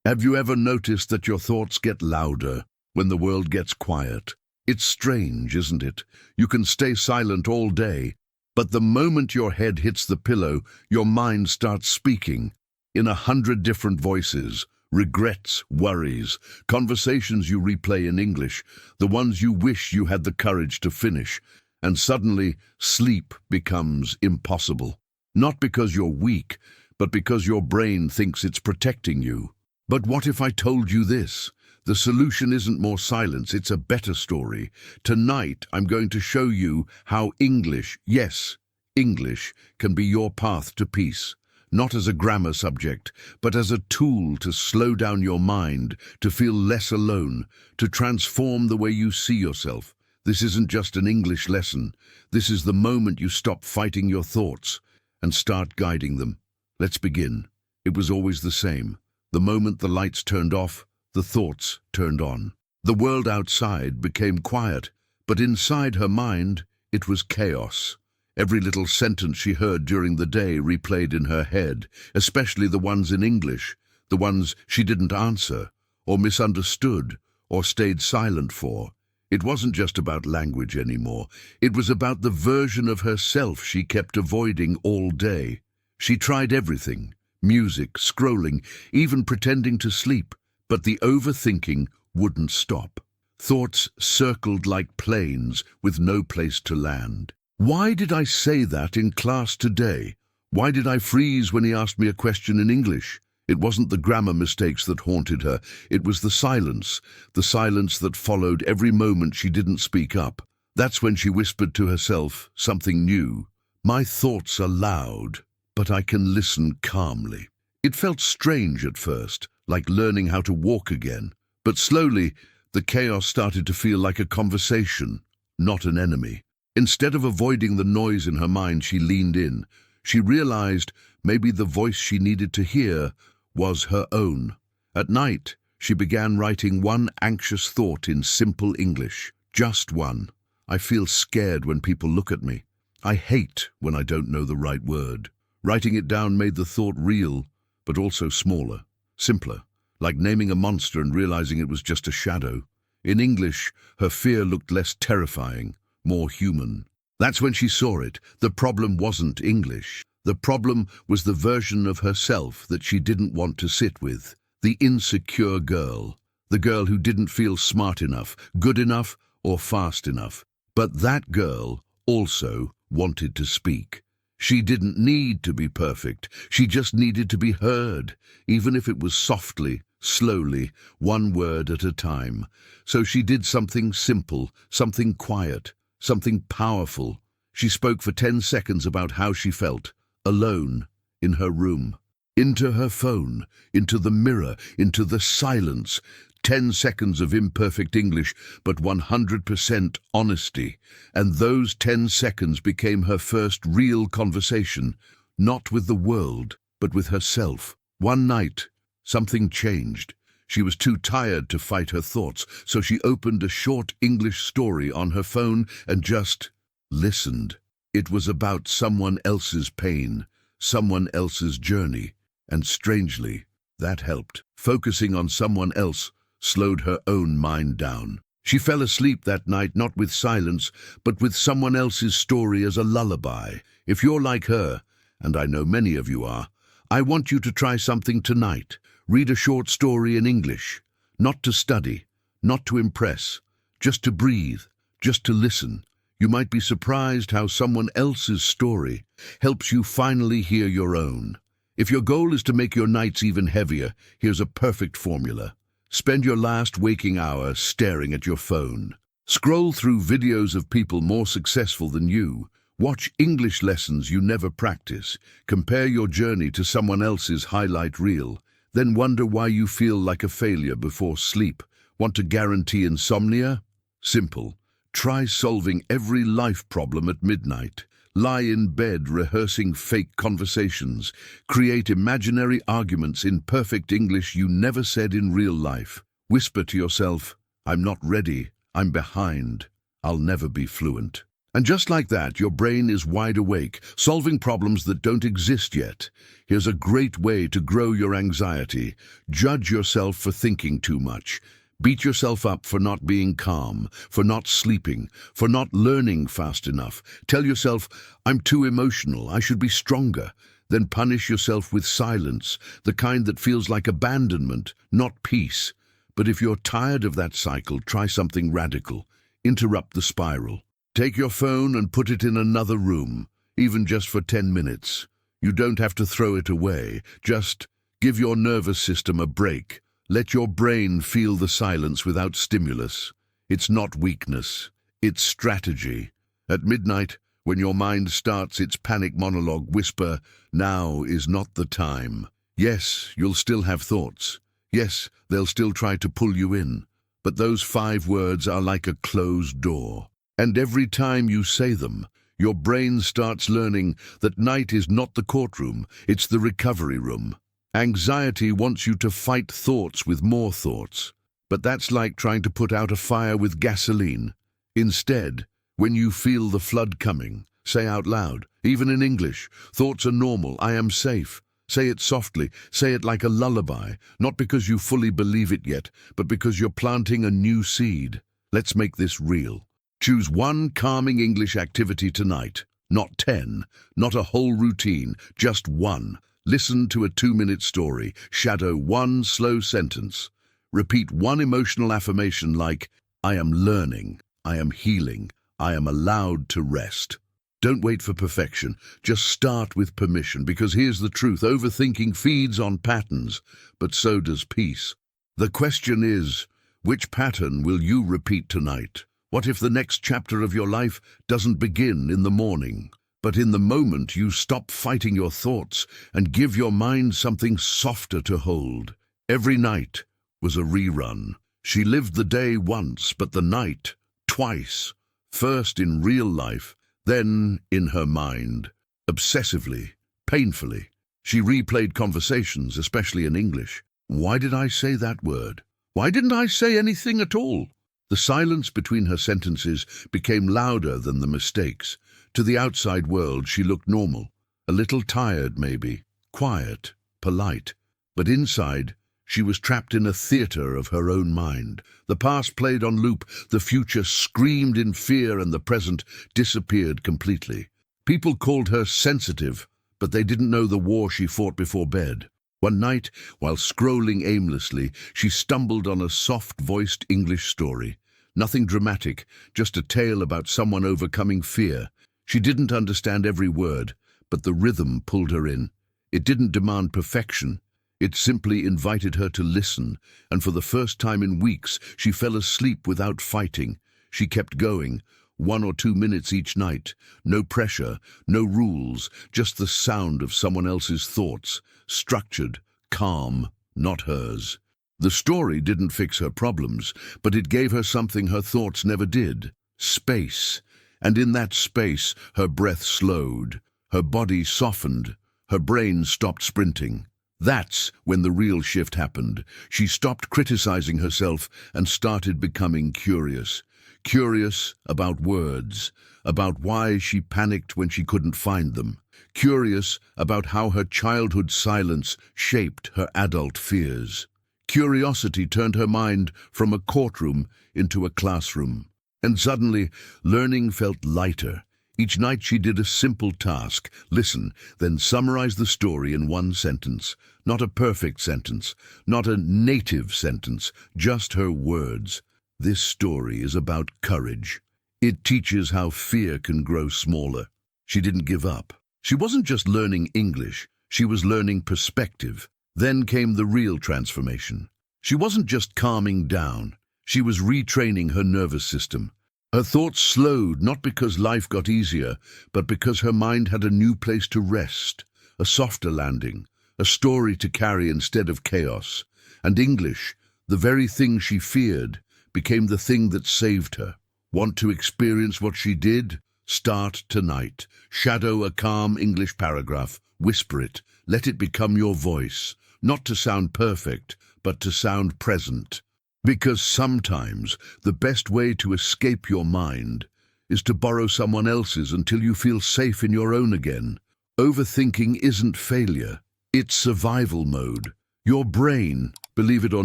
Have you ever noticed that your thoughts get louder when the world gets quiet? It's strange, isn't it? You can stay silent all day, but the moment your head hits the pillow, your mind starts speaking in 100 different voices. Regrets, worries, conversations you replay in English, the ones you wish you had the courage to finish, and suddenly sleep becomes impossible. Not because you're weak, but because your brain thinks it's protecting you. But what if I told you this? The solution isn't more silence, it's a better story. Tonight, I'm going to show you how English, yes, English, can be your path to peace. Not as a grammar subject, but as a tool to slow down your mind, to feel less alone, to transform the way you see yourself. This isn't just an English lesson. This is the moment you stop fighting your thoughts and start guiding them. Let's begin. It was always the same. The moment the lights turned off, the thoughts turned on. The world outside became quiet, but inside her mind, it was chaos. Every little sentence she heard during the day replayed in her head, especially the ones in English, the ones she didn't answer, or misunderstood, or stayed silent for. It wasn't just about language anymore. It was about the version of herself she kept avoiding all day. She tried everything, music, scrolling, even pretending to sleep, but the overthinking wouldn't stop. Thoughts circled like planes with no place to land. Why did I say that in class today? Why did I freeze when he asked me a question in English? It wasn't the grammar mistakes that haunted her. It was the silence that followed every moment she didn't speak up. That's when she whispered to herself something new. My thoughts are loud, but I can listen calmly. It felt strange at first, like learning how to walk again. But slowly, the chaos started to feel like a conversation, not an enemy. Instead of avoiding the noise in her mind, she leaned in. She realized maybe the voice she needed to hear was her own. At night, she began writing one anxious thought in simple English. Just one. I feel scared when people look at me. I hate when I don't know the right word. Writing it down made the thought real, but also smaller, simpler, like naming a monster and realizing it was just a shadow. In English, her fear looked less terrifying, more human. That's when she saw it. The problem wasn't English. The problem was the version of herself that she didn't want to sit with. The insecure girl. The girl who didn't feel smart enough, good enough, or fast enough. But that girl also wanted to speak. She didn't need to be perfect. She just needed to be heard, even if it was softly, slowly, one word at a time. So she did something simple, something quiet, something powerful. She spoke for 10 seconds about how she felt, alone, in her room. Into her phone, into the mirror, into the silence. 10 seconds of imperfect English, but 100% honesty. And those 10 seconds became her first real conversation, not with the world, but with herself. One night, something changed. She was too tired to fight her thoughts, so she opened a short English story on her phone and just listened. It was about someone else's pain, someone else's journey, and strangely, that helped. Focusing on someone else slowed her own mind down. She fell asleep that night not with silence, but with someone else's story as a lullaby. If you're like her, and I know many of you are, I want you to try something tonight. Read a short story in English, not to study, not to impress, just to breathe, just to listen. You might be surprised how someone else's story helps you finally hear your own. If your goal is to make your nights even heavier, here's a perfect formula. Spend your last waking hour staring at your phone. Scroll through videos of people more successful than you. Watch English lessons you never practice. Compare your journey to someone else's highlight reel. Then wonder why you feel like a failure before sleep. Want to guarantee insomnia? Simple. Try solving every life problem at midnight. Lie in bed rehearsing fake conversations. Create imaginary arguments in perfect English you never said in real life. Whisper to yourself, I'm not ready, I'm behind, I'll never be fluent. And just like that, your brain is wide awake, solving problems that don't exist yet. Here's a great way to grow your anxiety. Judge yourself for thinking too much. Beat yourself up for not being calm, for not sleeping, for not learning fast enough. Tell yourself, I'm too emotional, I should be stronger. Then punish yourself with silence, the kind that feels like abandonment, not peace. But if you're tired of that cycle, try something radical. Interrupt the spiral. Take your phone and put it in another room, even just for 10 minutes. You don't have to throw it away. Just give your nervous system a break. Let your brain feel the silence without stimulus. It's not weakness, it's strategy. At midnight, when your mind starts its panic monologue, whisper, "Now is not the time." Yes, you'll still have thoughts. Yes, they'll still try to pull you in. But those 5 words are like a closed door. And every time you say them, your brain starts learning that night is not the courtroom, it's the recovery room. Anxiety wants you to fight thoughts with more thoughts. But that's like trying to put out a fire with gasoline. Instead, when you feel the flood coming, say out loud, even in English, "Thoughts are normal, I am safe." Say it softly, say it like a lullaby, not because you fully believe it yet, but because you're planting a new seed. Let's make this real. Choose one calming English activity tonight. Not 10, not a whole routine, just one. Listen to a 2-minute story. Shadow one slow sentence. Repeat one emotional affirmation like, "I am learning, I am healing, I am allowed to rest." Don't wait for perfection. Just start with permission, because here's the truth. Overthinking feeds on patterns, but so does peace. The question is, which pattern will you repeat tonight? What if the next chapter of your life doesn't begin in the morning, but in the moment you stop fighting your thoughts and give your mind something softer to hold? Every night was a rerun. She lived the day once, but the night twice. First in real life, then in her mind. Obsessively, painfully. She replayed conversations, especially in English. Why did I say that word? Why didn't I say anything at all? The silence between her sentences became louder than the mistakes. To the outside world, she looked normal. A little tired, maybe. Quiet, polite. But inside, she was trapped in a theater of her own mind. The past played on loop, the future screamed in fear, and the present disappeared completely. People called her sensitive, but they didn't know the war she fought before bed. One night, while scrolling aimlessly, she stumbled on a soft-voiced English story. Nothing dramatic, just a tale about someone overcoming fear. She didn't understand every word, but the rhythm pulled her in. It didn't demand perfection. It simply invited her to listen, and for the first time in weeks, she fell asleep without fighting. She kept going, 1 or 2 minutes each night. No pressure, no rules, just the sound of someone else's thoughts. Structured, calm, not hers. The story didn't fix her problems, but it gave her something her thoughts never did: space. And in that space, her breath slowed, her body softened, her brain stopped sprinting. That's when the real shift happened. She stopped criticizing herself and started becoming curious. Curious about words, about why she panicked when she couldn't find them. Curious about how her childhood silence shaped her adult fears. Curiosity turned her mind from a courtroom into a classroom. And suddenly, learning felt lighter. Each night she did a simple task: listen, then summarize the story in 1 sentence. Not a perfect sentence, not a native sentence, just her words. This story is about courage. It teaches how fear can grow smaller. She didn't give up. She wasn't just learning English, she was learning perspective. Then came the real transformation. She wasn't just calming down, she was retraining her nervous system. Her thoughts slowed, not because life got easier, but because her mind had a new place to rest, a softer landing, a story to carry instead of chaos. And English, the very thing she feared, became the thing that saved her. Want to experience what she did? Start tonight. Shadow a calm English paragraph. Whisper it. Let it become your voice. Not to sound perfect, but to sound present. Because sometimes the best way to escape your mind is to borrow someone else's until you feel safe in your own again. Overthinking isn't failure, it's survival mode. Your brain, believe it or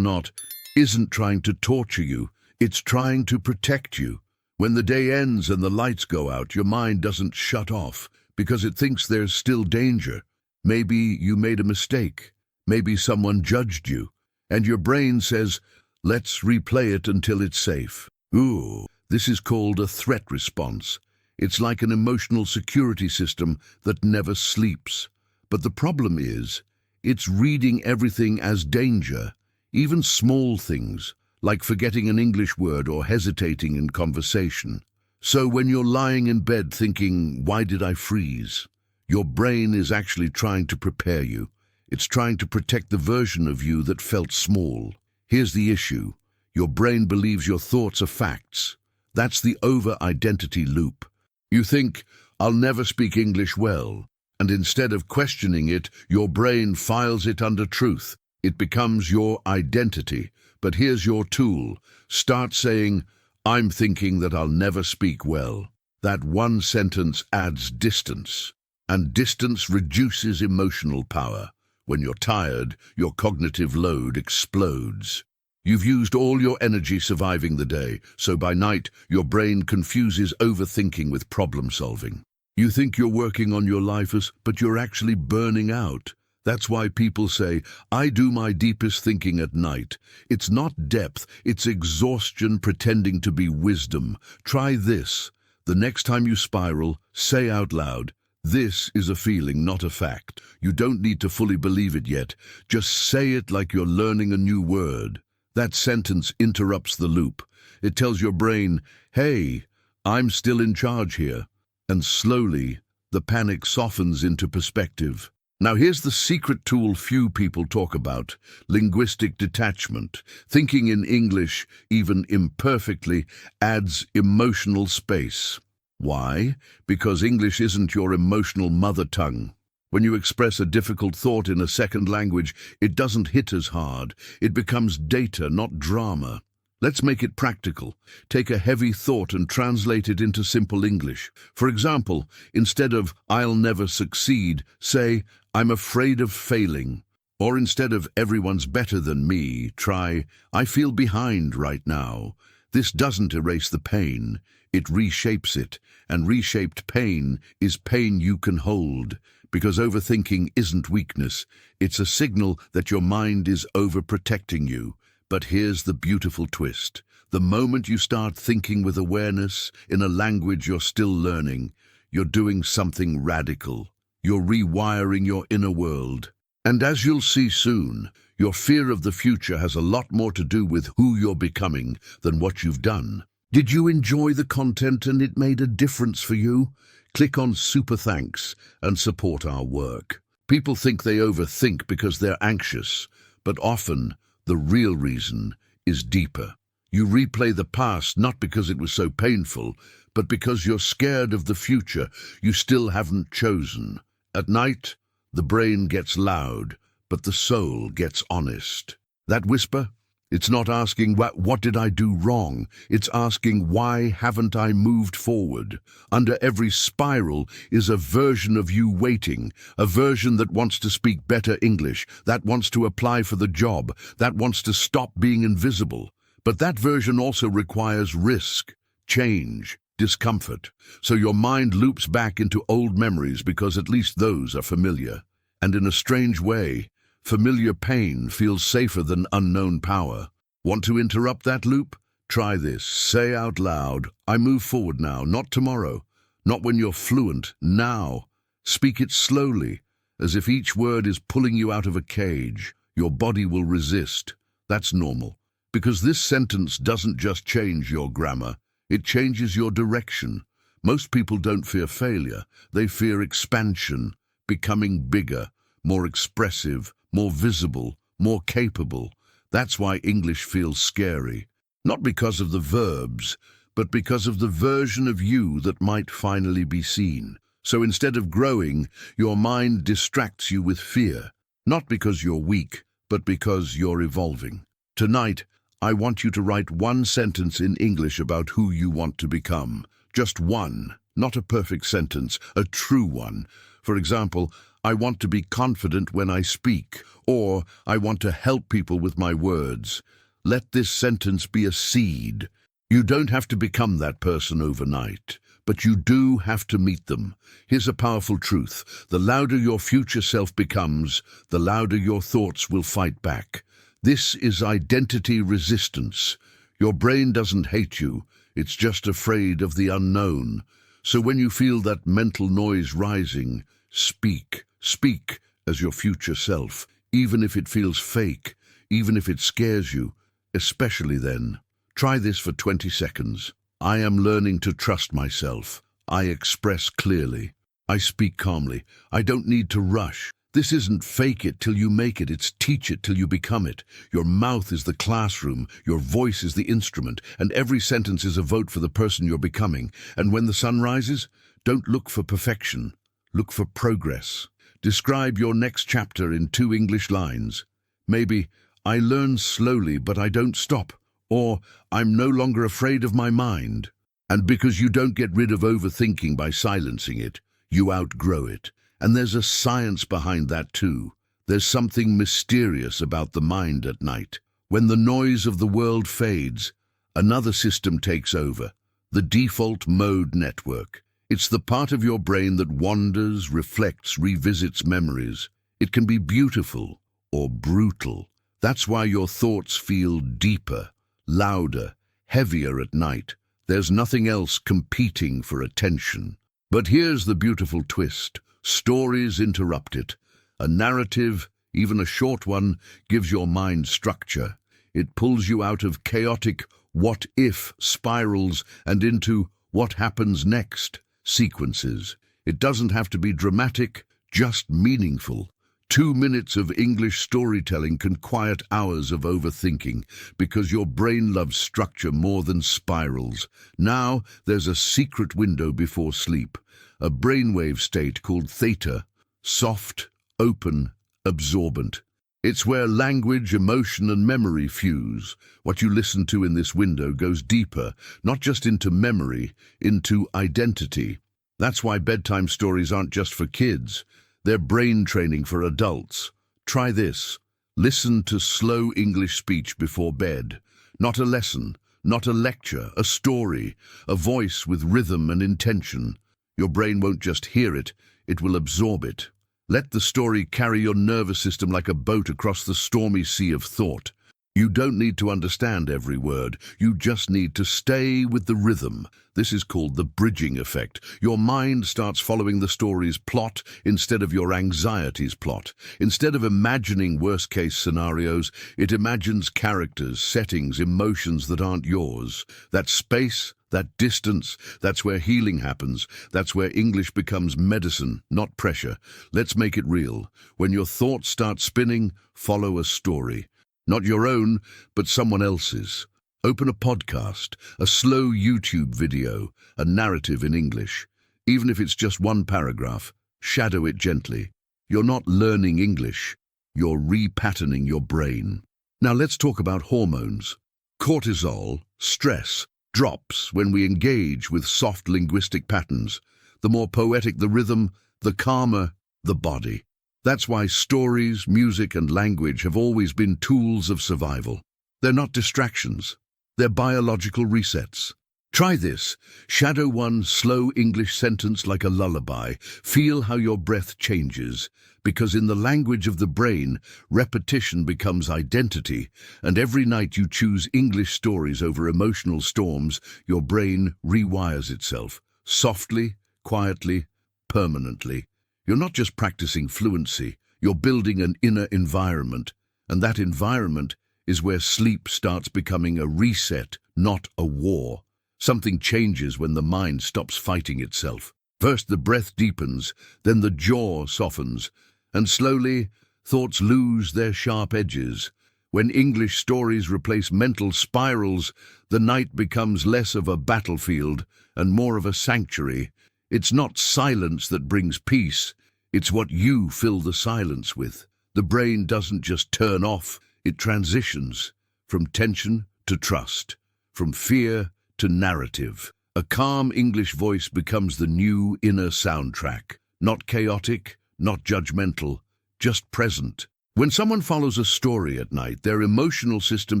not, isn't trying to torture you, it's trying to protect you. When the day ends and the lights go out, your mind doesn't shut off because it thinks there's still danger. Maybe you made a mistake, maybe someone judged you, and your brain says, let's replay it until it's safe. Ooh, this is called a threat response. It's like an emotional security system that never sleeps. But the problem is, it's reading everything as danger, even small things, like forgetting an English word or hesitating in conversation. So when you're lying in bed thinking, why did I freeze? Your brain is actually trying to prepare you. It's trying to protect the version of you that felt small. Here's the issue. Your brain believes your thoughts are facts. That's the over-identity loop. You think, I'll never speak English well. And instead of questioning it, your brain files it under truth. It becomes your identity. But here's your tool. Start saying, I'm thinking that I'll never speak well. That one sentence adds distance. And distance reduces emotional power. When you're tired, your cognitive load explodes. You've used all your energy surviving the day, so by night, your brain confuses overthinking with problem solving. You think you're working on your life, but you're actually burning out. That's why people say, I do my deepest thinking at night. It's not depth, it's exhaustion pretending to be wisdom. Try this. The next time you spiral, say out loud, this is a feeling, not a fact. You don't need to fully believe it yet. Just say it like you're learning a new word. That sentence interrupts the loop. It tells your brain, hey, I'm still in charge here. And slowly, the panic softens into perspective. Now here's the secret tool few people talk about, linguistic detachment. Thinking in English, even imperfectly, adds emotional space. Why? Because English isn't your emotional mother tongue. When you express a difficult thought in a second language, it doesn't hit as hard. It becomes data, not drama. Let's make it practical. Take a heavy thought and translate it into simple English. For example, instead of I'll never succeed, say I'm afraid of failing. Or instead of everyone's better than me, try I feel behind right now. This doesn't erase the pain, it reshapes it. And reshaped pain is pain you can hold. Because overthinking isn't weakness, it's a signal that your mind is overprotecting you. But here's the beautiful twist. The moment you start thinking with awareness in a language you're still learning, you're doing something radical. You're rewiring your inner world. And as you'll see soon, your fear of the future has a lot more to do with who you're becoming than what you've done. Did you enjoy the content and it made a difference for you? Click on Super Thanks and support our work. People think they overthink because they're anxious, but often the real reason is deeper. You replay the past not because it was so painful, but because you're scared of the future you still haven't chosen. At night, the brain gets loud, but the soul gets honest. That whisper? It's not asking, what did I do wrong? It's asking, why haven't I moved forward? Under every spiral is a version of you waiting, a version that wants to speak better English, that wants to apply for the job, that wants to stop being invisible. But that version also requires risk, change, discomfort. So your mind loops back into old memories because at least those are familiar. And in a strange way, familiar pain feels safer than unknown power. Want to interrupt that loop? Try this. Say out loud, I move forward now, not tomorrow. Not when you're fluent, now. Speak it slowly, as if each word is pulling you out of a cage. Your body will resist. That's normal. Because this sentence doesn't just change your grammar, it changes your direction. Most people don't fear failure. They fear expansion, becoming bigger, more expressive, more visible, more capable. That's why English feels scary. Not because of the verbs, but because of the version of you that might finally be seen. So instead of growing, your mind distracts you with fear. Not because you're weak, but because you're evolving. Tonight, I want you to write one sentence in English about who you want to become. Just one, not a perfect sentence, a true one. For example, I want to be confident when I speak, or I want to help people with my words. Let this sentence be a seed. You don't have to become that person overnight, but you do have to meet them. Here's a powerful truth. The louder your future self becomes, the louder your thoughts will fight back. This is identity resistance. Your brain doesn't hate you, it's just afraid of the unknown. So when you feel that mental noise rising, speak. Speak as your future self, even if it feels fake, even if it scares you, especially then. Try this for 20 seconds. I am learning to trust myself. I express clearly. I speak calmly. I don't need to rush. This isn't fake it till you make it, it's teach it till you become it. Your mouth is the classroom, your voice is the instrument, and every sentence is a vote for the person you're becoming. And when the sun rises, don't look for perfection, look for progress. Describe your next chapter in 2 English lines. Maybe, I learn slowly but I don't stop. Or, I'm no longer afraid of my mind. And because you don't get rid of overthinking by silencing it, you outgrow it. And there's a science behind that too. There's something mysterious about the mind at night. When the noise of the world fades, another system takes over, the default mode network. It's the part of your brain that wanders, reflects, revisits memories. It can be beautiful or brutal. That's why your thoughts feel deeper, louder, heavier at night. There's nothing else competing for attention. But here's the beautiful twist. Stories interrupt it. A narrative, even a short one, gives your mind structure. It pulls you out of chaotic what-if spirals and into what happens next sequences. It doesn't have to be dramatic, just meaningful. 2 minutes of English storytelling can quiet hours of overthinking because your brain loves structure more than spirals. Now there's a secret window before sleep, a brainwave state called theta, soft, open, absorbent. It's where language, emotion, and memory fuse. What you listen to in this window goes deeper, not just into memory, into identity. That's why bedtime stories aren't just for kids. They're brain training for adults. Try this. Listen to slow English speech before bed. Not a lesson, not a lecture, a story, a voice with rhythm and intention. Your brain won't just hear it, it will absorb it. Let the story carry your nervous system like a boat across the stormy sea of thought. You don't need to understand every word. You just need to stay with the rhythm. This is called the bridging effect. Your mind starts following the story's plot instead of your anxiety's plot. Instead of imagining worst-case scenarios, it imagines characters, settings, emotions that aren't yours. That space, that distance, that's where healing happens. That's where English becomes medicine, not pressure. Let's make it real. When your thoughts start spinning, follow a story. Not your own, but someone else's. Open a podcast, a slow YouTube video, a narrative in English. Even if it's just one paragraph, shadow it gently. You're not learning English, you're repatterning your brain. Now let's talk about hormones. Cortisol, stress, drops when we engage with soft linguistic patterns. The more poetic the rhythm, the calmer the body. That's why stories, music, and language have always been tools of survival. They're not distractions. They're biological resets. Try this. Shadow one slow English sentence like a lullaby. Feel how your breath changes. Because in the language of the brain, repetition becomes identity, and every night you choose English stories over emotional storms, your brain rewires itself. Softly, quietly, permanently. You're not just practicing fluency, you're building an inner environment, and that environment is where sleep starts becoming a reset, not a war. Something changes when the mind stops fighting itself. First the breath deepens, then the jaw softens, and slowly thoughts lose their sharp edges. When English stories replace mental spirals, the night becomes less of a battlefield and more of a sanctuary. It's not silence that brings peace, it's what you fill the silence with. The brain doesn't just turn off, it transitions from tension to trust, from fear to narrative. A calm English voice becomes the new inner soundtrack. Not chaotic, not judgmental, just present. When someone follows a story at night, their emotional system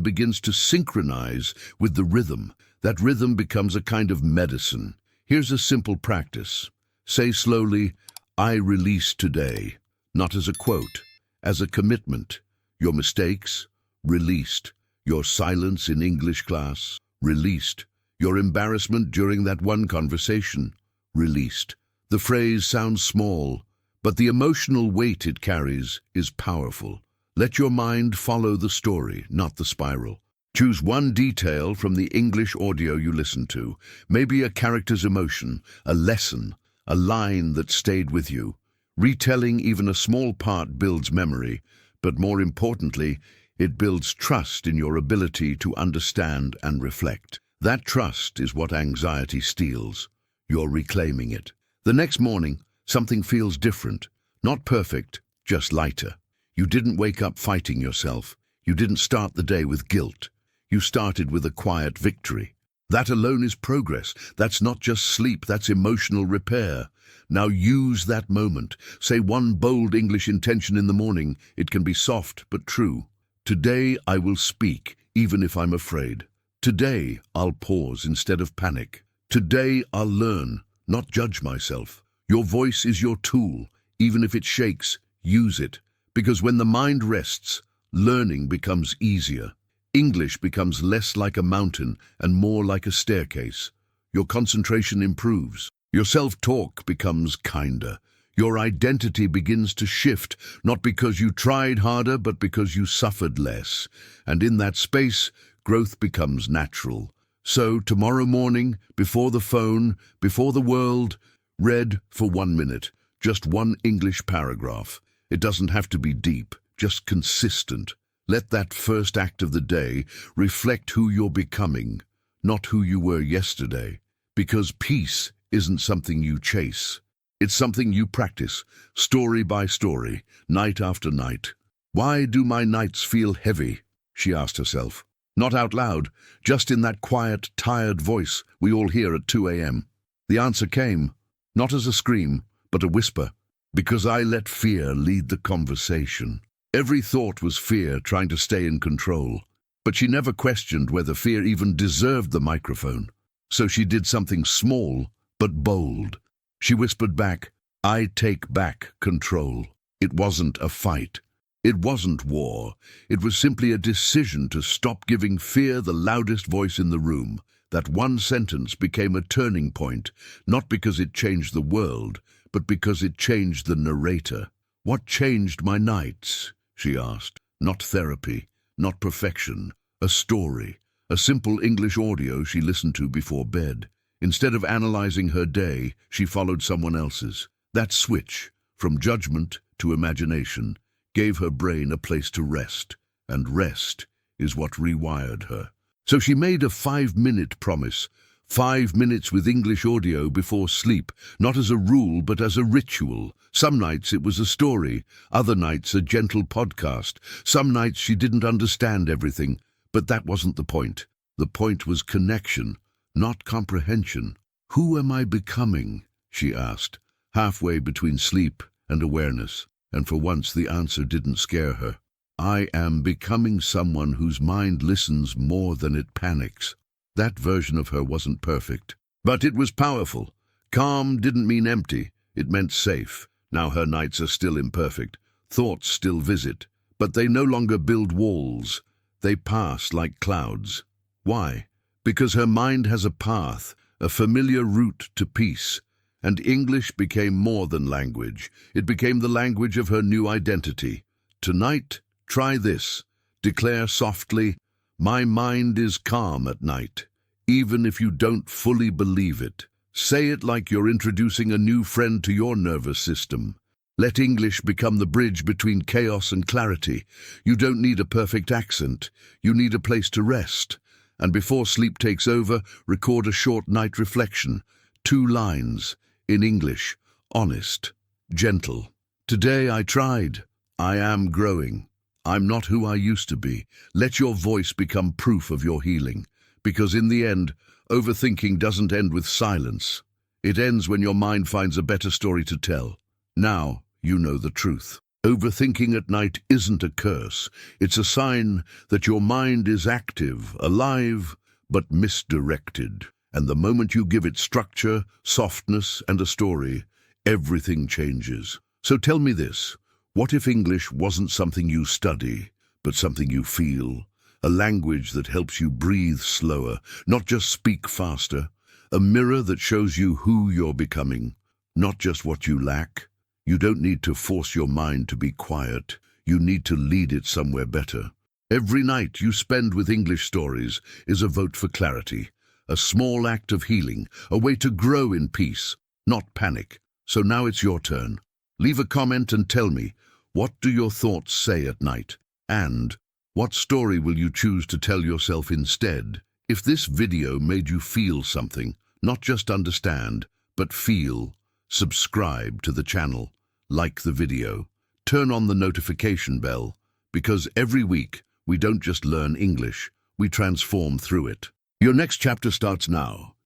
begins to synchronize with the rhythm. That rhythm becomes a kind of medicine. Here's a simple practice. Say slowly, "I release today," not as a quote, as a commitment. Your mistakes, released. Your silence in English class, released. Your embarrassment during that one conversation, released. The phrase sounds small, but the emotional weight it carries is powerful. Let your mind follow the story, not the spiral. Choose one detail from the English audio you listen to, maybe a character's emotion, a lesson, a line that stayed with you. Retelling even a small part builds memory, but more importantly, it builds trust in your ability to understand and reflect. That trust is what anxiety steals. You're reclaiming it. The next morning, something feels different. Not perfect, just lighter. You didn't wake up fighting yourself. You didn't start the day with guilt. You started with a quiet victory. That alone is progress. That's not just sleep, that's emotional repair. Now use that moment. Say one bold English intention in the morning. It can be soft but true. Today I will speak, even if I'm afraid. Today I'll pause instead of panic. Today I'll learn, not judge myself. Your voice is your tool. Even if it shakes, use it. Because when the mind rests, learning becomes easier. English becomes less like a mountain and more like a staircase. Your concentration improves. Your self-talk becomes kinder. Your identity begins to shift, not because you tried harder, but because you suffered less. And in that space, growth becomes natural. So tomorrow morning, before the phone, before the world, read for 1 minute, just one English paragraph. It doesn't have to be deep, just consistent. Let that first act of the day reflect who you're becoming, not who you were yesterday. Because peace isn't something you chase. It's something you practice, story by story, night after night. Why do my nights feel heavy? She asked herself. Not out loud, just in that quiet, tired voice we all hear at 2 a.m. The answer came, not as a scream, but a whisper. Because I let fear lead the conversation. Every thought was fear trying to stay in control. But she never questioned whether fear even deserved the microphone. So she did something small, but bold. She whispered back, "I take back control." It wasn't a fight. It wasn't war. It was simply a decision to stop giving fear the loudest voice in the room. That one sentence became a turning point, not because it changed the world, but because it changed the narrator. What changed my nights? She asked. Not therapy, not perfection, a story, a simple English audio she listened to before bed. Instead of analyzing her day, she followed someone else's. That switch, from judgment to imagination, gave her brain a place to rest, and rest is what rewired her. So she made a 5-minute promise, 5 minutes with English audio before sleep, not as a rule but as a ritual. Some nights it was a story, other nights a gentle podcast. Some nights she didn't understand everything, but that wasn't the point. The point was connection, not comprehension. Who am I becoming? She asked, halfway between sleep and awareness, and for once the answer didn't scare her. I am becoming someone whose mind listens more than it panics. That version of her wasn't perfect, but it was powerful. Calm didn't mean empty, it meant safe. Now her nights are still imperfect, thoughts still visit, but they no longer build walls. They pass like clouds. Why? Because her mind has a path, a familiar route to peace. And English became more than language. It became the language of her new identity. Tonight, try this. Declare softly, "My mind is calm at night," even if you don't fully believe it. Say it like you're introducing a new friend to your nervous system. Let English become the bridge between chaos and clarity. You don't need a perfect accent. You need a place to rest. And before sleep takes over, record a short night reflection. 2 lines, in English, honest, gentle. Today I tried. I am growing. I'm not who I used to be. Let your voice become proof of your healing. Because in the end, overthinking doesn't end with silence. It ends when your mind finds a better story to tell. Now you know the truth. Overthinking at night isn't a curse. It's a sign that your mind is active, alive, but misdirected. And the moment you give it structure, softness, and a story, everything changes. So tell me this, what if English wasn't something you study, but something you feel? A language that helps you breathe slower, not just speak faster. A mirror that shows you who you're becoming, not just what you lack. You don't need to force your mind to be quiet. You need to lead it somewhere better. Every night you spend with English stories is a vote for clarity, a small act of healing, a way to grow in peace, not panic. So now it's your turn. Leave a comment and tell me, what do your thoughts say at night? And what story will you choose to tell yourself instead? If this video made you feel something, not just understand, but feel, subscribe to the channel, like the video, turn on the notification bell, because every week we don't just learn English, we transform through it. Your next chapter starts now.